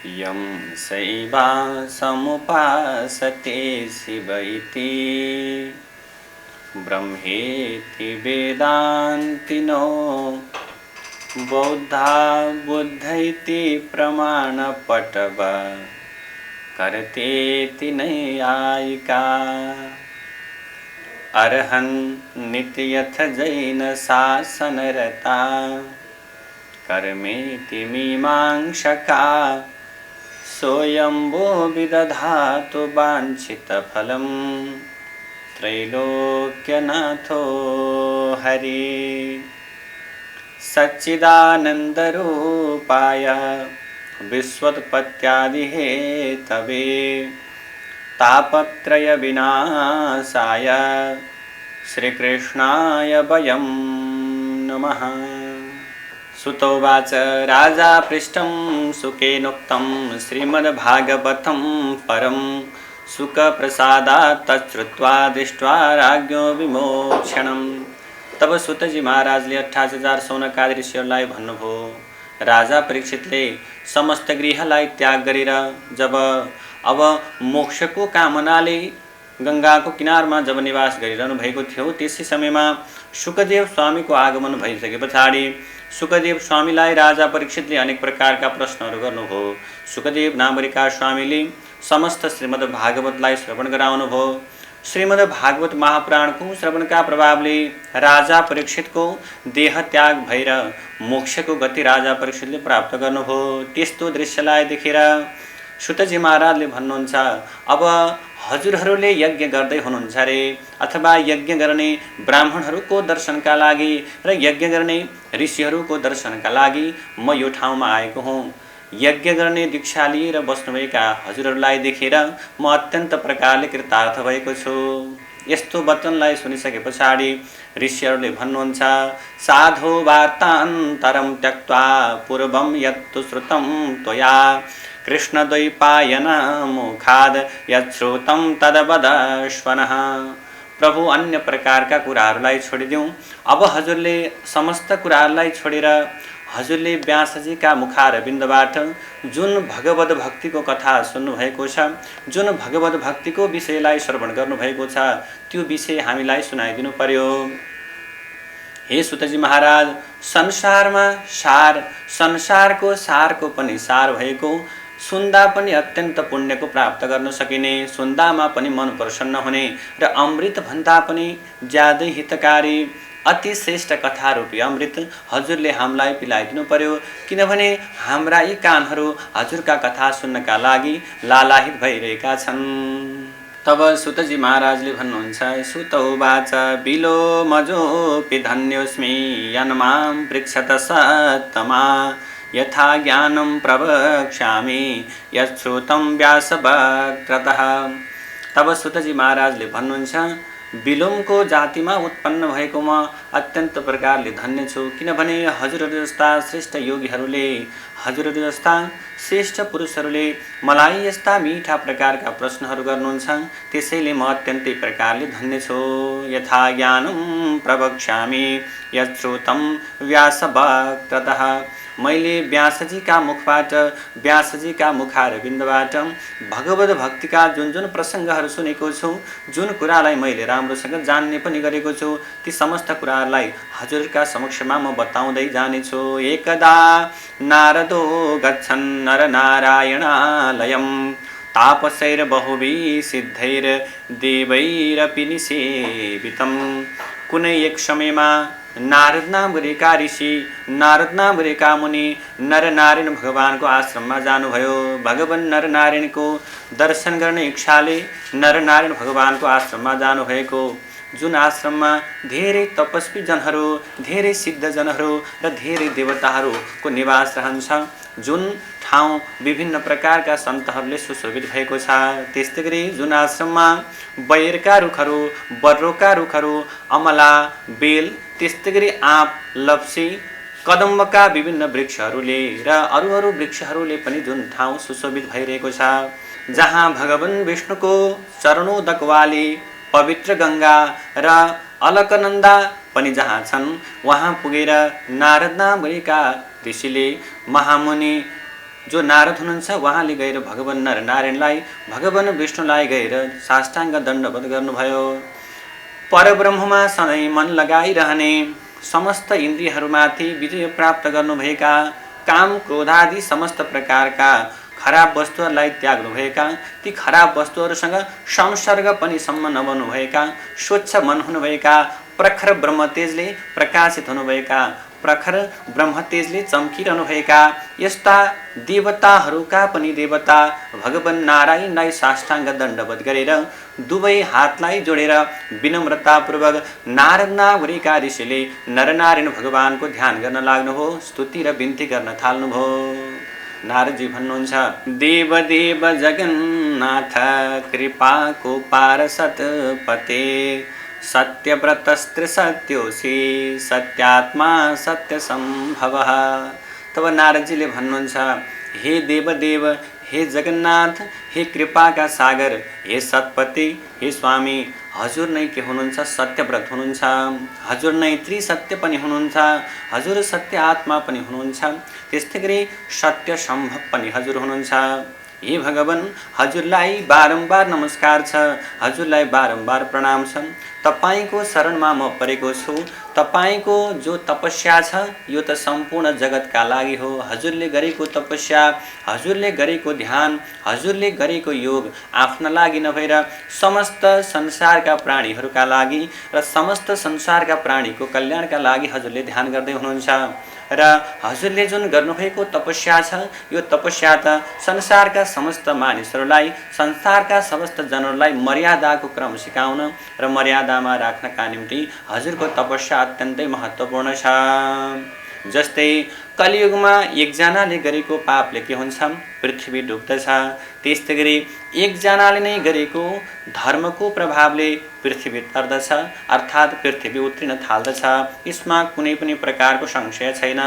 यं शैवासमुपासते शिव इति ब्रह्मेति वेदान्तिनो बौद्धा बुद्ध इति प्रमाणपटव करतेति नैयायिका अर्हन् नित्यथ जैन शासनरता कर्मेति मीमांसका सोऽयंबो विदधातु वाञ्छितफलं त्रैलोक्यनाथो हरि सच्चिदानन्दरूपाय विश्वोत्पत्त्यादिहेतवे तापत्रयविनाशाय श्रीकृष्णाय वयं नमः। सुतोवाच राजा पृष्ठं सुकेनोक्तं श्रीमद्भागवतं परं सुखप्रसादात् तच्छ्रुत्वा दृष्ट्वा राज्ञो विमोक्षणं। तब सुतजी महाराजले 28,000 सौनकादि ऋषिहरूलाई भन्नुभयो, राजा परीक्षितले समस्त गृहलाई त्याग गरेर जब अब मोक्षको कामनाले गंगाको किनारमा जब निवास गरिरहनु भएको थियो, त्यसै समयमा सुखदेव स्वामीको आगमन भइसके पछाडि सुखदेव स्वामीलाई राजा परीक्षितले अनेक प्रकारका प्रश्नहरू गर्नुभयो। सुखदेव नामरीका स्वामीले समस्त श्रीमद् भागवतलाई श्रवण गराउनुभयो। श्रीमद् भागवत महापुराणको श्रवणका प्रभावले राजा परीक्षितको देह त्याग भएर मोक्षको गति राजा परीक्षितले प्राप्त गर्नुभयो। त्यस्तो दृश्यलाई देखेर सुतजी महाराजले भन्नुहुन्छ, अब हजुरहरूले यज्ञ गर्दै हुनुहुन्छ रे, अथवा यज्ञ गर्ने ब्राह्मणहरूको दर्शनका लागि र यज्ञ गर्ने ऋषिहरूको दर्शनका लागि म यो ठाउँमा आएको हुँ। यज्ञ गर्ने दीक्षा लिएर बस्नुभएका हजुरहरूलाई देखेर म अत्यन्त प्रकारले कृतार्थ भएको छु। यस्तो वचनलाई सुनिसके पछाडि ऋषिहरूले भन्नुहुन्छ, साधो वार्तान्तरं त्यक्त्वा पूर्वं यत्तु श्रुतं त्वया कृष्णद्वैपायन मुखाद यच्छ्रुतं तद्वदश्वनः। प्रभु अन्य प्रकारका कुराहरूलाई छोडिदिउँ। अब हजुरले समस्त कुराहरूलाई छोडेर हजुरले व्यासजीका मुखारविन्दबाट जुन भगवत भक्तिको कथा सुन्नुभएको छ, जुन भगवत भक्तिको विषयलाई श्रवण गर्नुभएको छ, त्यो विषय हामीलाई सुनाइदिनु पर्यो। हे सुतजी महाराज, संसारमा सार, संसारको सारको पनि सार भएको, सुन्दा पनि अत्यन्त पुण्यको प्राप्त गर्न सकिने, सुन्दामा पनि मन प्रसन्न हुने र अमृत भन्दा पनि ज्यादै हितकारी अति श्रेष्ठ कथारूपी अमृत हजुरले हामीलाई पिलाइदिनु पर्यो, किनभने हाम्रा यी कानहरू हजुरका कथा सुन्नका लागि लालाहित भइरहेका छन्। तब सुतजी महाराजले भन्नुहुन्छ, सुतौवाच बिलो मजोपि धन्योस्मि यन्मां पृच्छत सत्तमा यथा ज्ञानं प्रवक्ष्यामि यच्छ्रुतं व्यासवक्त्रतः। तब सुतजी महाराजले भन्नुहुन्छ, बिलोमको जातिमा उत्पन्न भएको म अत्यन्त प्रकारले धन्य छु, किनभने हजुरहरू जस्ता श्रेष्ठ योगीहरूले, हजुरहरू जस्ता श्रेष्ठ पुरुषहरूले मलाई यस्ता मीठा प्रकारका प्रश्नहरू गर्नुहुन्छ, त्यसैले म अत्यन्तै प्रकारले धन्य छु। यथा ज्ञानं प्रवक्ष्यामि यच्छ्रुतं व्यासवक्त्रतः। मैले व्यासजीका मुखबाट, व्यासजीका मुखारविन्दबाट भगवत भक्तिका जुन जुन प्रसङ्गहरू सुनेको छु, जुन कुरालाई मैले राम्रोसँग जान्ने पनि गरेको छु, ती समस्त कुराहरूलाई हजुरका समक्षमा म बताउँदै जानेछु। एकदा नारदो गच्छन् नरनारायणालयं तापसैर्बहुभिः सिद्धैर्देवैरपि निसेवितं। कुनै एक समयमा नारद नामका ऋषि, नारद नामका मुनि नरनारायण भगवानको आश्रममा जानुभयो। भगवान नरनारायणको दर्शन गर्ने इच्छाले नरनारायण भगवानको आश्रममा जानुभएको, जुन आश्रममा धेरै तपस्वी जनहरू, धेरै सिद्ध जनहरू र धेरै देवताहरूको निवास रहन्छ, जुन ठाउँ विभिन्न प्रकारका सन्तहरूले सुशोभित भएको छ। त्यस्तै गरी जुन आश्रममा बैरका रुखहरू, बर्रोका रुखहरू, अमला, बेल, त्यस्तै गरी आँप, लप्सी, कदम्बका विभिन्न वृक्षहरूले र अरू वृक्षहरूले पनि जुन ठाउँ सुशोभित भइरहेको छ, जहाँ भगवान विष्णुको चरणोदकवाली पवित्र गंगा र अलकनन्दा पनि जहाँ छन्, वहाँ पुगेर नारद नामका ऋषिले महामुनि जो नारद हुनुहुन्छ उहाँले गएर भगवान नरनारायणलाई भगवान विष्णुलाई गएर साष्टाङ्ग दण्डवत गर्नुभयो। परब्रह्ममा सधैँ मन लगाइरहने, समस्त इन्द्रियहरूमाथि विजय प्राप्त गर्नुभएका, काम क्रोधादि समस्त प्रकारका खराब वस्तुहरूलाई त्याग्नुभएका, ती खराब वस्तुहरूसँग संसर्ग पनि सम्म नबन्नुभएका, स्वच्छ मन हुनुभएका, प्रखर ब्रह्मतेजले प्रकाशित हुनुभएका, प्रखर ब्रह्मतेजले चम्किरहनुभएका यस्ता देवताहरूका पनि देवता भगवान नारायणलाई साष्टाङ्ग दण्डवत गरेर दुवै हातलाई जोडेर विनम्रतापूर्वक नारद नागरिका ऋषिले नरनारायण भगवानको ध्यान गर्न लाग्नुभयो, स्तुति र बिन्ती गर्न थाल्नुभयो। नारदजी भन्नुहुन्छ, देव देव जगन्नाथ कृपाको पारसत पते, सत्यव्रतस्त्र सत्योसी सत्यात्मा सत्य सम्भव। तब नारदजीले भन्नुहुन्छ, हे देवदेव, हे जगन्नाथ, हे कृपाका सागर, हे सतपति, हे स्वामी, हजुर नै के हुनुहुन्छ? सत्यव्रत हुनुहुन्छ, हजुर नै त्रिसत्य पनि हुनुहुन्छ, हजुर सत्य आत्मा पनि हुनुहुन्छ, त्यस्तै गरी सत्य सम्भव पनि हजुर हुनुहुन्छ। हे भगवान, हजुरलाई बारम्बार नमस्कार छ, हजुरलाई बारम्बार प्रणाम छ। तपाईको शरणमा म परेको छु। तपाईको जो तपस्या छ यो त सम्पूर्ण जगतका लागि हो। हजुरले गरेको तपस्या, हजुरले गरेको ध्यान, हजुरले गरेको योग आफ्ना लागि नभएर समस्त संसारका प्राणीहरूका लागि र समस्त संसारका प्राणीको कल्याणका लागि हजुरले ध्यान गर्दै हुनुहुन्छ। र हजुरले जुन गर्नुभएको तपस्या छ यो तपस्या त संसारका समस्त मानिसहरूलाई, संसारका समस्त जनहरूलाई मर्यादाको क्रम सिकाउन र मर्यादामा राख्नका निम्ति हजुरको तपस्या अत्यन्तै महत्त्वपूर्ण छ। जस्तै कलियुगमा एकजनाले गरेको पापले के हुन्छ? पृथ्वी डुब्दछ। त्यस्तै गरी एकजनाले नै गरेको धर्मको प्रभावले पृथ्वी तर्दछ, अर्थात् पृथ्वी उत्रिन थाल्दछ। यसमा कुनै पनि प्रकारको संशय छैन।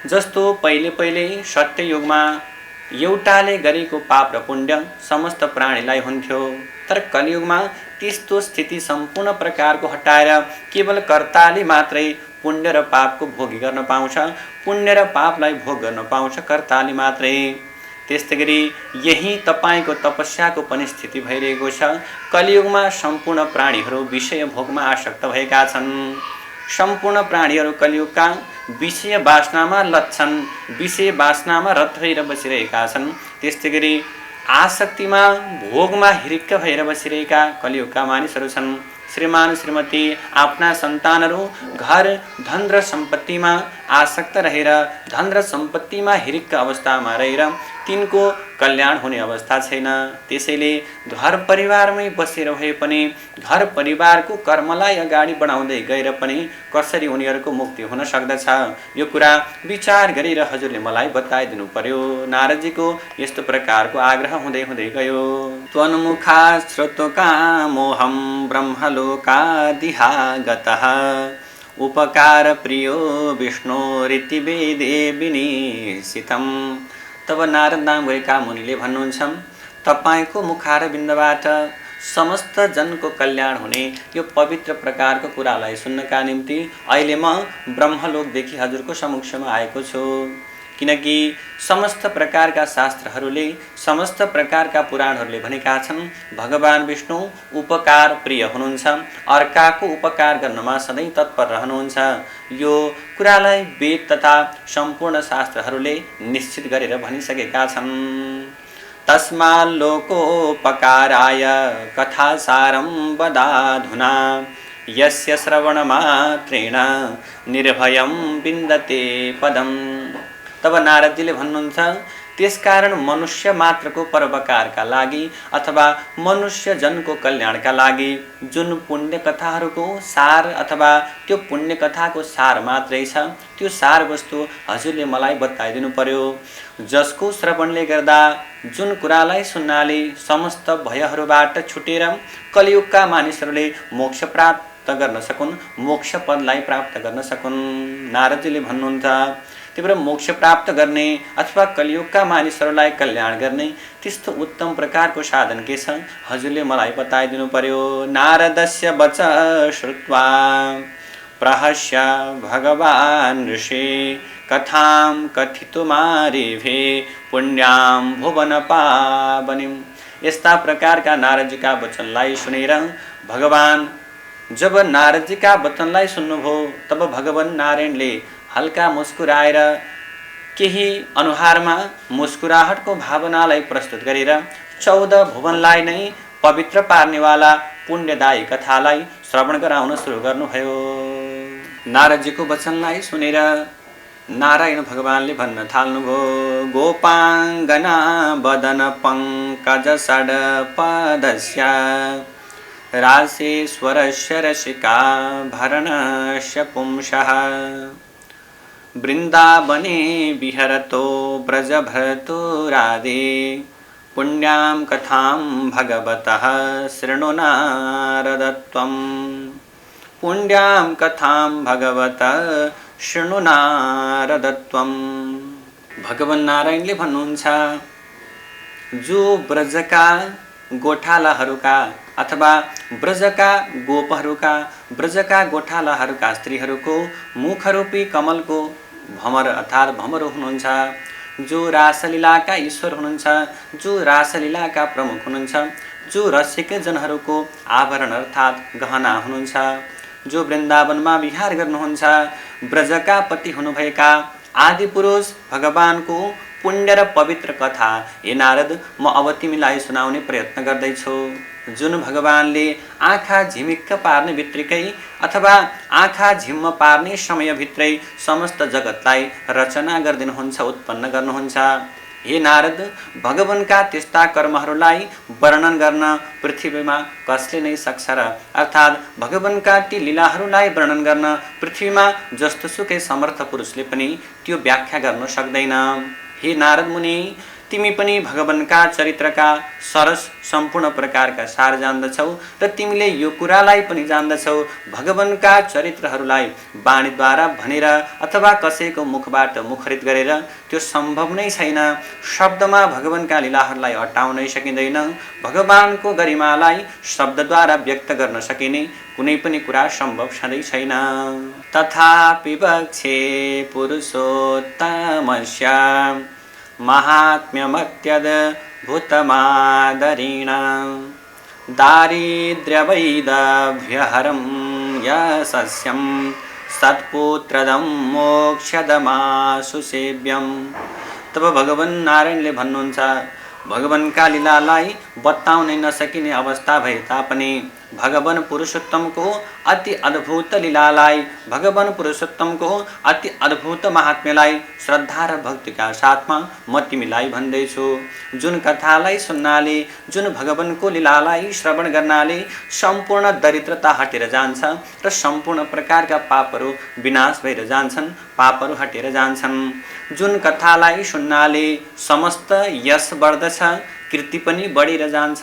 जस्तो पहिले पहिले सत्ययुगमा एउटाले गरेको पाप र पुण्य समस्त प्राणीलाई हुन्थ्यो, तर कलियुगमा त्यस्तो स्थिति सम्पूर्ण प्रकारको हटाएर केवल कर्ताले मात्रै पुण्य र पापको भोगी गर्न पाउँछ, पुण्य र पापलाई भोग गर्न पाउँछ कर्ताले मात्रै। त्यस्तै गरी यही तपाईको तपस्याको पनि स्थिति भइरहेको छ। कलियुगमा सम्पूर्ण प्राणीहरू विषय भोगमा आसक्त भएका छन्। सम्पूर्ण प्राणीहरू कलियुगका विषय वासनामा लच्छन्, विषय वासनामा रत भएर बसिरहेका छन्। त्यस्तै गरी आसक्तिमा भोगमा हिरिक्क भएर बसिरहेका कलियुगका मानिसहरू छन्। श्रीमान श्रीमती आफ्ना सन्तानहरू घर धन र सम्पत्तिमा आसक्त रहेर धन र सम्पत्तिमा हिरिक्क अवस्थामा रहेर तिनको कल्याण हुने अवस्था छैन। त्यसैले घर परिवारमै बसेर भए पनि घर परिवारको कर्मलाई अगाडि बढाउँदै गएर पनि कसरी उनीहरूको मुक्ति हुन सक्दछ यो कुरा विचार गरेर हजुरले मलाई बताइदिनु पर्यो। नारदजीको यस्तो प्रकारको आग्रह हुँदै हुँदै गयो। त्वन्मुखा श्रुतुका मोहम ब्रह्मलोकादिहा गतः उपकार प्रियो विष्णुरिति वेदे विनिश्चितम्। तब नारद नाम गरेका मुनिले भन्नुहुन्छ, तपाईको मुखारविन्दबाट समस्त जनको कल्याण हुने यो पवित्र प्रकारको कुरालाई सुन्नका निम्ति अहिले म ब्रह्मलोकदेखि हजुरको समक्षमा आएको छु। किनकि समस्त प्रकारका शास्त्रहरूले, समस्त प्रकारका पुराणहरूले भनेका छन् भगवान विष्णु उपकार प्रिय हुनुहुन्छ, अर्काको उपकार गर्नमा सधैँ तत्पर रहनुहुन्छ। यो कुरालाई वेद तथा सम्पूर्ण शास्त्रहरूले निश्चित गरेर भनिसकेका छन्। तस्माल्लोकोपकाराय कथासारं वदाधुना यस्य श्रवणमात्रेण निर्भयं विन्दते पदम्। तब नारदजीले भन्नुहुन्छ, त्यसकारण मनुष्य मात्रको परोपकारका लागि अथवा मनुष्य जनको कल्याणका लागि जुन पुण्य कथाहरूको सार अथवा त्यो पुण्य कथाको सार मात्रै छ त्यो सार वस्तु हजुरले मलाई बताइदिनु पर्यो। जसको श्रवणले गर्दा, जुन कुरालाई सुन्नाले समस्त भयहरूबाट छुटेर कलियुगका मानिसहरूले मोक्ष प्राप्त गर्न सकुन्, मोक्ष पदलाई प्राप्त गर्न सकुन्। नारदजीले भन्नुहुन्छ, त्यही भएर मोक्ष प्राप्त गर्ने अथवा कलियुगका मानिसहरूलाई कल्याण गर्ने त्यस्तो उत्तम प्रकारको साधन के छ हजुरले मलाई बताइदिनु पर्यो। नारदस्य वच श्रुत्वा प्रहस्य भगवान् ऋषि कथां कथितुमारेभे पुण्यां भुवन पावनीम्। यस्ता प्रकारका नारदजीका वचनलाई सुनेर भगवान जब नारदजीका वचनलाई सुन्नुभयो तब भगवान नारायणले हल्का मुस्कुराएर केही अनुहारमा मुस्कुराहटको भावनालाई प्रस्तुत गरेर 14 भुवनलाई नै पवित्र पार्नेवाला पुण्यदायी कथालाई श्रवण गराउन सुरु गर्नुभयो। नारदजीको वचनलाई सुनेर नारायण भगवानले भन्न थाल्नुभयो, गोपाङ्गना वदन पङ्कज षड्पदस्य रासेश्वरस्य रसिका भरणस्य पुंसः वृन्दावने विहरतो व्रजभरतो राधे पुण्यां कथां भगवतः शृणु नारदत्वम्। पुण्यां कथां भगवतः शृणु नारदत्वम्। भगवान नारायणले भन्नुहुन्छ, जो ब्रजका गोठालाहरूका अथवा ब्रजका गोपहरूका ब्रजका गोठालाहरूका स्त्रीहरूको मुखरूपी कमलको भमर अर्थात् भमरो हुनुहुन्छ, जो रासलीलाका ईश्वर हुनुहुन्छ, जो रासलीलाका प्रमुख हुनुहुन्छ, जो रसिक जनहरूको आभरण अर्थात् गहना हुनुहुन्छ, जो वृन्दावनमा विहार गर्नुहुन्छ, ब्रजका पति हुनुभएका आदि पुरुष भगवानको पुण्य र पवित्र कथा हे नारद म अब तिमीलाई सुनाउने प्रयत्न गर्दैछु। जुन भगवानले आँखा झिमिक्क पार्ने बित्तिकै अथवा आँखा झिम्म पार्ने समयभित्रै समस्त जगतलाई रचना गरिदिनुहुन्छ, उत्पन्न गर्नुहुन्छ। हे नारद, भगवानका त्यस्ता कर्महरूलाई वर्णन गर्न पृथ्वीमा कसले नै सक्छ र अर्थात् भगवानका ती लीलाहरूलाई वर्णन गर्न पृथ्वीमा जस्तोसुकै समर्थ पुरुषले पनि त्यो व्याख्या गर्न सक्दैन। हे नारद मुनि, तिमी पनि भगवानका चरित्रका सरस सम्पूर्ण प्रकारका सार जान्दछौ र तिमीले यो कुरालाई पनि जान्दछौ, भगवानका चरित्रहरूलाई वाणीद्वारा भनेर अथवा कसैको मुखबाट मुखरित गरेर त्यो सम्भव नै छैन। शब्दमा भगवानका लीलाहरूलाई अटाउनै सकिँदैन। भगवानको गरिमालाई शब्दद्वारा व्यक्त गर्न सकिने कुनै पनि कुरा सम्भव सधैँ छैन। तथापि वक्षे पुरुषोत्तमस्य महात्म्यमत्यद्भुतमादरेण दारिद्र्यवैदभ्यहरं यशस्यं सत्पुत्रदं मोक्षदमाशु सेव्यम। तब भगवान नारायणले भन्नुहुन्छ, भगवानका लीलालाई बताउनै नसकिने अवस्था भए तापनि भगवान पुरुषोत्तमको अति अद्भुत लीलालाई, भगवान पुरुषोत्तमको अति अद्भुत महात्म्यलाई श्रद्धा र भक्तिका साथमा म तिमीलाई भन्दैछु। जुन कथालाई सुन्नाले, जुन भगवानको लीलालाई श्रवण गर्नाले सम्पूर्ण दरिद्रता हटेर जान्छ र सम्पूर्ण प्रकारका पापहरू विनाश भएर जान्छन्, पापहरू हटेर जान्छन्। जुन कथालाई सुन्नाले समस्त यश बढ्दछ, कीर्ति पनि बढेर जान्छ।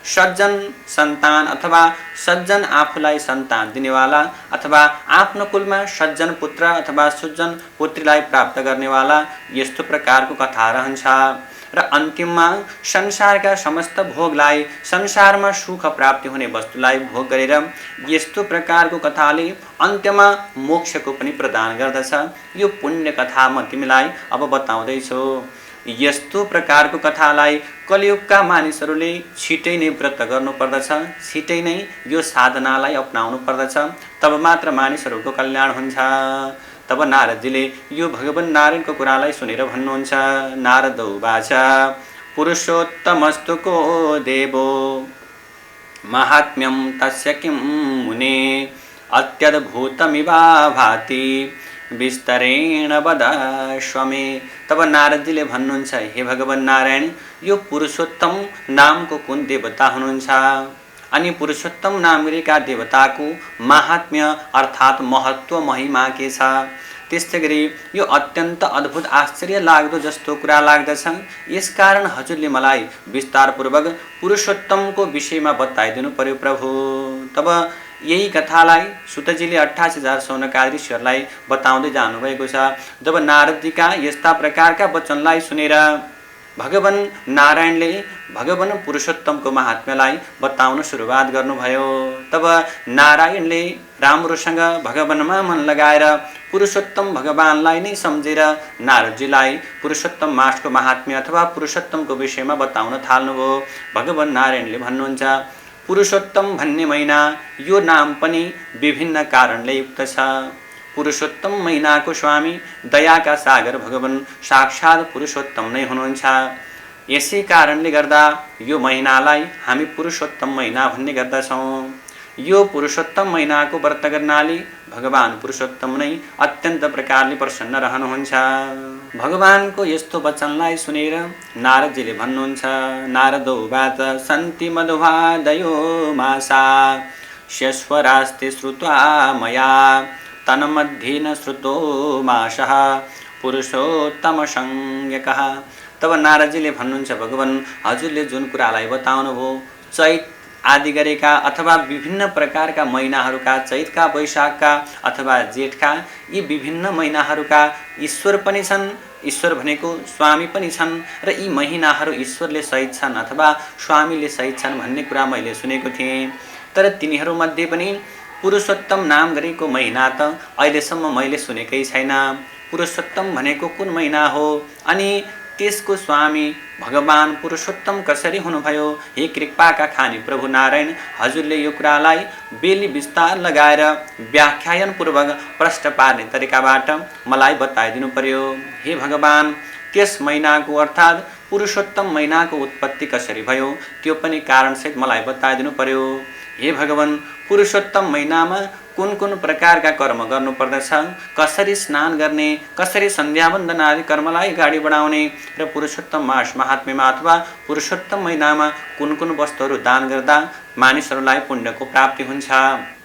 सज्जन सन्तान अथवा सज्जन आफूलाई सन्तान दिनेवाला अथवा आफ्नो कुलमा सज्जन पुत्र अथवा सज्जन पुत्रीलाई प्राप्त गर्नेवाला यस्तो प्रकारको कथा रहन्छ र अन्तिममा संसारका समस्त भोगलाई, संसारमा सुख प्राप्ति हुने वस्तुलाई भोग गरेर यस्तो प्रकारको कथाले अन्त्यमा मोक्षको पनि प्रदान गर्दछ। यो पुण्य कथा म तिमीलाई अब बताउँदैछु। यस्तो प्रकारको कथालाई कलियुगका मानिसहरूले छिटै नै व्रत गर्नुपर्दछ, छिटै नै यो साधनालाई अपनाउनु पर्दछ, तब मात्र मानिसहरूको कल्याण हुन्छ। तब नारदजीले यो भगवान नारायणको कुरालाई सुनेर भन्नुहुन्छ, नारद उवाच पुरुषोत्तमस्तु को देवो महात्म्यं तस्य किं मुने अत्यद्भुतमिवा भाति विस्तरेण वदाश्व मे। तब नारदजीले भन्नुहुन्छ, हे भगवान नारायण, यो पुरुषोत्तम नामको कुन देवता हुनुहुन्छ अनि पुरुषोत्तम नामका देवताको महात्म्य अर्थात् महत्व महिमा के छ। त्यस्तै गरी यो अत्यन्त अद्भुत आश्चर्य लाग्दो जस्तो कुरा लाग्दछ। यसकारण हजुरले मलाई विस्तारपूर्वक पुरुषोत्तमको विषयमा बताइदिनु पर्यो प्रभु। तब यही कथालाई सुतजीले 88,000 सौनकादि ऋषिहरूलाई बताउँदै जानुभएको छ। जब नारदजीका यस्ता प्रकारका वचनलाई सुनेर भगवान नारायणले भगवान पुरुषोत्तमको महात्म्यलाई बताउन सुरुवात गर्नुभयो। तब नारायणले राम्रोसँग भगवानमा मन लगाएर पुरुषोत्तम भगवानलाई नै सम्झेर नारदजीलाई पुरुषोत्तम मासको महात्म्य अथवा पुरुषोत्तमको विषयमा बताउन थाल्नुभयो। भगवान नारायणले भन्नुहुन्छ, पुरुषोत्तम भन्ने महिना यो नाम पनि विभिन्न कारणले युक्त छ। पुरुषोत्तम महिनाको स्वामी दयाका सागर भगवान साक्षात् पुरुषोत्तम नै हुनुहुन्छ। यसै कारणले गर्दा यो महिनालाई हामी पुरुषोत्तम महिना भन्ने गर्दछौँ। यो पुरुषोत्तम महिनाको व्रत गर्नाले भगवान पुरुषोत्तम नै अत्यन्त प्रकारले प्रसन्न रहनुहुन्छ। भगवानको यस्तो वचनलाई सुनेर नारदजीले भन्नुहुन्छ, नारदो वाच सन्ति मध्वादयो मासा स्यश्वरास्ते श्रुत्वा मया तन्मध्ये न श्रुतो मासः पुरुषोत्तम संज्ञकः। तब नारदजीले भन्नुहुन्छ, भगवान हजुरले जुन कुरालाई बताउनुभयो, चैत आदि गरेका अथवा विभिन्न प्रकारका महिनाहरूका, चैतका, वैशाखका अथवा जेठका यी विभिन्न महिनाहरूका ईश्वर पनि छन्, ईश्वर भनेको स्वामी पनि छन् र यी महिनाहरू ईश्वरले सहित छन् अथवा स्वामीले सहित छन् भन्ने कुरा मैले सुनेको थिएँ। तर तिनीहरूमध्ये पनि पुरुषोत्तम नाम गरेको महिना त अहिलेसम्म मैले सुनेकै छैन। पुरुषोत्तम भनेको कुन महिना हो अनि त्यसको स्वामी भगवान पुरुषोत्तम कसरी हुनुभयो? हे कृपाका खानी प्रभु नारायण, हजुरले यो कुरालाई बेली विस्तार लगाएर व्याख्यानपूर्वक प्रश्न पार्ने तरिकाबाट मलाई बताइदिनु पर्यो। हे भगवान, त्यस महिनाको अर्थात् पुरुषोत्तम महिनाको उत्पत्ति कसरी भयो त्यो पनि कारणसहित मलाई बताइदिनु पर्यो। हे भगवान, पुरुषोत्तम महिनामा कुन कुन प्रकारका कर्म गर्नुपर्दछ, कसरी स्नान गर्ने, कसरी सन्ध्यावन्दन आदि कर्मलाई अगाडि बढाउने र पुरुषोत्तम मास महात्म्यमा अथवा पुरुषोत्तम महिनामा कुन कुन वस्तुहरू दान गर्दा मानिसहरूलाई पुण्यको प्राप्ति हुन्छ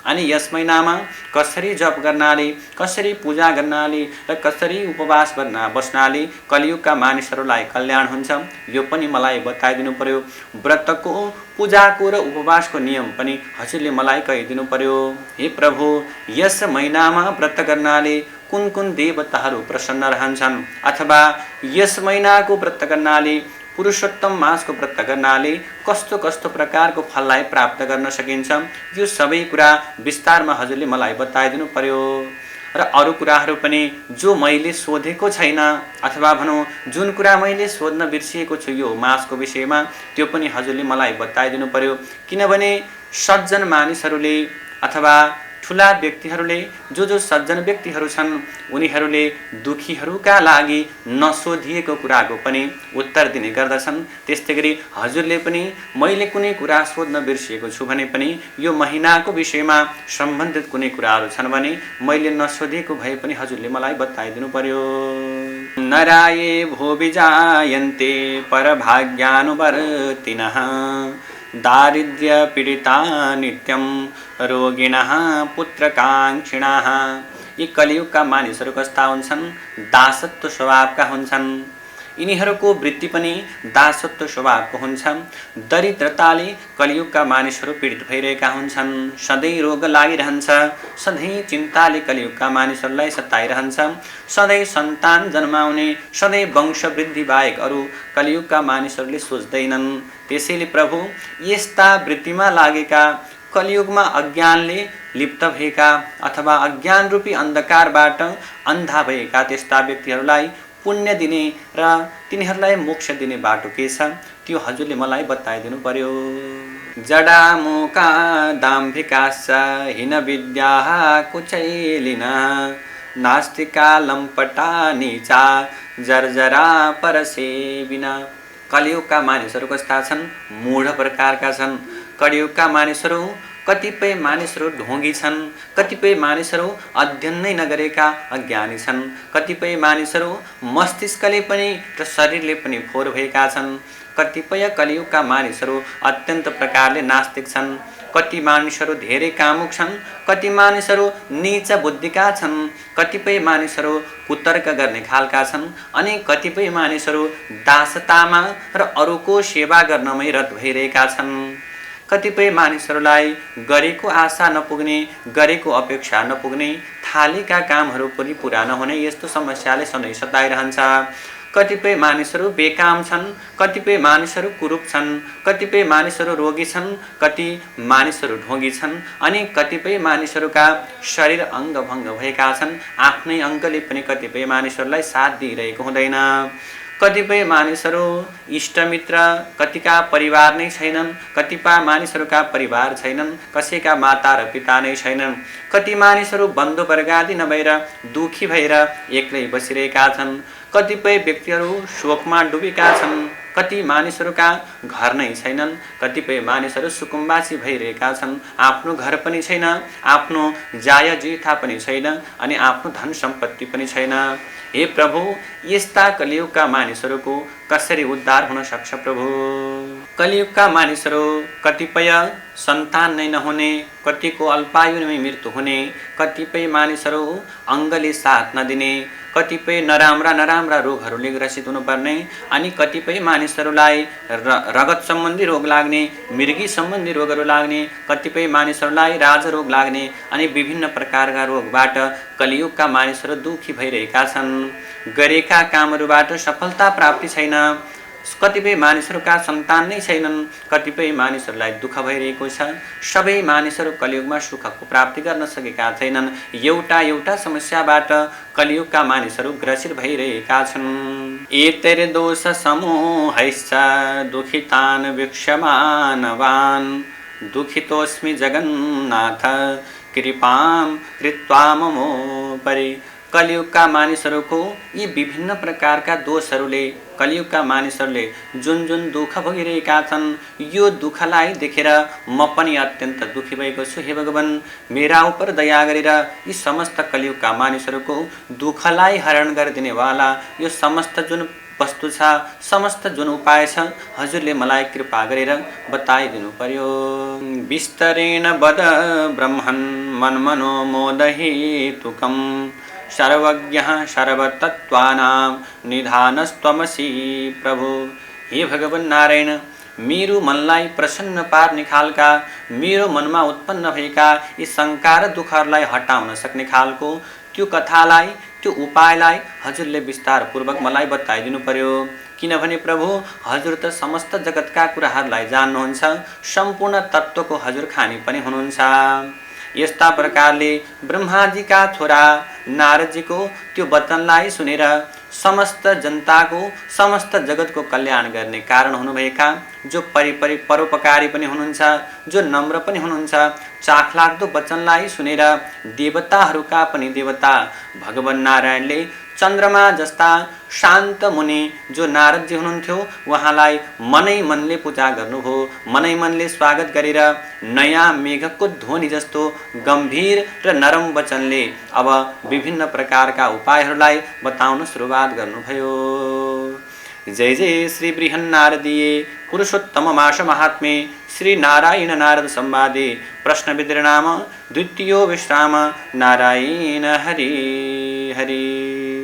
अनि यस महिनामा कसरी जप गर्नाले, कसरी पूजा गर्नाले र कसरी उपवास बस्नाले कलियुगका मानिसहरूलाई कल्याण हुन्छ यो पनि मलाई बताइदिनु पर्यो। व्रतको, पूजाको र उपवासको नियम पनि हजुरले मलाई कहिदिनु पर्यो। हे प्रभु, यस महिनामा व्रत गर्नाले कुन कुन देवताहरू प्रसन्न रहन्छन् अथवा यस महिनाको व्रत गर्नाले, पुरुषोत्तम मासको व्रत गर्नाले कस्तो कस्तो प्रकारको फललाई प्राप्त गर्न सकिन्छ, यो सबै कुरा विस्तारमा हजुरले मलाई बताइदिनु पर्यो। र अरू कुराहरू पनि जो मैले सोधेको छैन अथवा भनौँ जुन कुरा मैले सोध्न बिर्सिएको छु यो मासको विषयमा त्यो पनि हजुरले मलाई बताइदिनु पर्यो। किनभने सज्जन मानिसहरूले अथवा ठुला व्यक्तिहरूले, जो सज्जन व्यक्तिहरू छन् उनीहरूले दुखीहरूका लागि नसोधिएको कुराको पनि उत्तर दिने गर्दछन्। त्यस्तै गरी हजुरले पनि मैले कुनै कुरा सोध्न बिर्सिएको छु भने पनि यो महिनाको विषयमा सम्बन्धित कुनै कुराहरू छन् भने मैले नसोधेको भए पनि हजुरले मलाई बताइदिनु पर्यो। नराये भो विजायन्ते परभाग्यानुवर्तिनः दारिद्र्य पीडिता नित्यं रोगिणः पुत्रकाङ्क्षिणः। यी कलियुगका मानिसहरू कस्ता हुन्छन्? दासत्व स्वभावका हुन्छन्। यिनीहरूको वृत्ति पनि दासत्व स्वभावको हुन्छ। दरिद्रताले कलियुगका मानिसहरू पीडित भइरहेका हुन्छन्। सधैँ रोग लागिरहन्छ, सधैँ चिन्ताले कलियुगका मानिसहरूलाई सताइरहन्छ। सधैँ सन्तान जन्माउने, सधैँ वंश वृद्धि बाहेक अरू कलियुगका मानिसहरूले सोच्दैनन्। त्यसैले प्रभु, यस्ता वृत्तिमा लागेका, कलियुगमा अज्ञानले लिप्त भएका अथवा अज्ञान रूपी अन्धकारबाट अन्धा भएका त्यस्ता व्यक्तिहरूलाई पुण्य दिने र तिनीहरूलाई मोक्ष दिने बाटो के छ त्यो हजुरले मलाई बताइदिनु पर्यो। जडामुका दाम्भिकाश्च हीन विद्याः कुचैलिना नास्तिका लम्पटा नीचा जर्जरा परसेविना। कलियुगका मानिसहरू कस्ता छन्? मूढ प्रकारका छन्। कलियुगका मानिसहरू, कतिपय मानिसहरू ढोंगी छन्, कतिपय मानिसहरू अध्ययन नै नगरेका अज्ञानी छन्, कतिपय मानिसहरू मस्तिष्कले पनि र शरीरले पनि फोहोर भएका छन्, कतिपय कलियुगका मानिसहरू अत्यन्त प्रकारले नास्तिक छन्, कति मानिसहरू धेरै कामुक छन्, कति मानिसहरू नीच बुद्धिका छन्, कतिपय मानिसहरू कुतर्क गर्ने खालका छन् अनि कतिपय मानिसहरू दासतामा र अरूको सेवा गर्नमै रत भइरहेका छन्। कतिपय मानिसहरूलाई गरेको आशा नपुग्ने, गरेको अपेक्षा नपुग्ने, थालेका कामहरू पनि पुरा नहुने यस्तो समस्याले सधैँ सताइरहन्छ। कतिपय मानिसहरू बेकाम छन्, कतिपय मानिसहरू कुरूप छन्, कतिपय मानिसहरू रोगी छन्, कति मानिसहरू ढोगी छन्, अनि कतिपय मानिसहरूका शरीर अङ्गभङ्ग भएका छन्। आफ्नै अङ्गले पनि कतिपय मानिसहरूलाई साथ दिइरहेको हुँदैन। कतिपय मानिसहरू इष्टमित्र, कतिका परिवार नै छैनन्, कतिपय मानिसहरूका परिवार छैनन्, कसैका माता र पिता नै छैनन्। कति मानिसहरू बन्धुवर्ग आदि नभएर दुखी भएर एक्लै बसिरहेका छन्। कतिपय व्यक्तिहरू शोकमा डुबेका छन्। कति मानिसहरूका घर नै छैनन्, कतिपय मानिसहरू सुकुम्बासी भइरहेका छन्। आफ्नो घर पनि छैन, आफ्नो जायजुथा पनि छैन, अनि आफ्नो धन सम्पत्ति पनि छैन। हे प्रभु, यस्ता कलियुगका मानिसहरूको कसरी उद्धार हुन सक्छ प्रभु? कलियुगका मानिसहरू कतिपय सन्तान नै नहुने, कतिको अल्पायुमै मृत्यु हुने, कतिपय मानिसहरू अङ्गले साथ नदिने, कतिपय नराम्रा रोगहरूले ग्रसित हुनुपर्ने, अनि कतिपय मानिसहरूलाई रगत सम्बन्धी रोग लाग्ने, मृगी सम्बन्धी रोगहरू लाग्ने, कतिपय मानिसहरूलाई राजरोग लाग्ने, अनि विभिन्न प्रकारका रोगबाट कलियुगका मानिसहरू दुखी भइरहेका छन्। गरेका कामहरूबाट सफलता प्राप्ति छैन। कतिपय मानिसहरूका सन्तान नै छैनन्, कतिपय मानिसहरूलाई दुःख भइरहेको छ। सबै मानिसहरू कलियुगमा सुखको प्राप्ति गर्न सकेका छैनन्। एउटा समस्याबाट कलियुगका मानिसहरू ग्रसित भइरहेका छन्। एतैर्दोष समूहैश्च दुखितान् वीक्ष्यमानवान् दुखितोऽस्मि जगन्नाथ कृपां कृत्वा ममोपरि। कलियुगका मानिसहरूको यी विभिन्न प्रकारका दोषहरूले कलियुगका मानिसहरूले जुन जुन दुःख भोगिरहेका छन्, यो दुःखलाई देखेर म पनि अत्यन्त दुःखी भएको छु। हे भगवान, मेरा उपर दया गरेर यी समस्त कलियुगका मानिसहरूको दुःखलाई हरण गरिदिनेवाला यो समस्त जुन वस्तु छ, समस्त जुन उपाय छ, हजुरले मलाई कृपा गरेर बताइदिनु पर्यो। विस्तरेण वद ब्रह्मन् मन्मनो मोदहेतुकम् सर्वज्ञः सर्वतत्त्वानां निधानस्त्वमसि प्रभु। हे भगवान नारायण, मेरो मनलाई प्रसन्न पार्ने खालका, मेरो मनमा उत्पन्न भएका यी शङ्का र दुःखहरूलाई हटाउन सक्ने खालको त्यो कथालाई, त्यो उपायलाई हजुरले विस्तारपूर्वक मलाई बताइदिनु पर्यो। किनभने प्रभु, हजुर त समस्त जगतका कुराहरूलाई जान्नुहुन्छ, सम्पूर्ण तत्त्वको हजुर खानी पनि हुनुहुन्छ। यस्ता प्रकारले ब्रह्माजीका छोरा नारदजीको त्यो वचनलाई सुनेर समस्त जनताको, समस्त जगतको कल्याण गर्ने कारण हुनुभएका, जो परोपकारी पनि हुनुहुन्छ, जो नम्र पनि हुनुहुन्छ, चाखलाग्दो वचनलाई सुनेर देवताहरूका पनि देवता भगवान नारायणले चन्द्रमा जस्ता शान्त मुनि जो नारदजी हुनुहुन्थ्यो, उहाँलाई मनै मनले पूजा गर्नुभयो। मनै मनले स्वागत गरेर नयाँ मेघको ध्वनि जस्तो गम्भीर र नरम वचनले अब विभिन्न प्रकारका उपायहरूलाई बताउन सुरुवात गर्नुभयो। जय जय श्री बृहन्नारदीय पुरुषोत्तम मास महात्म्ये श्री नारायण नारद संवादे प्रश्नविद्र नाम द्वितीयो विश्राम नारायण हरि हरि।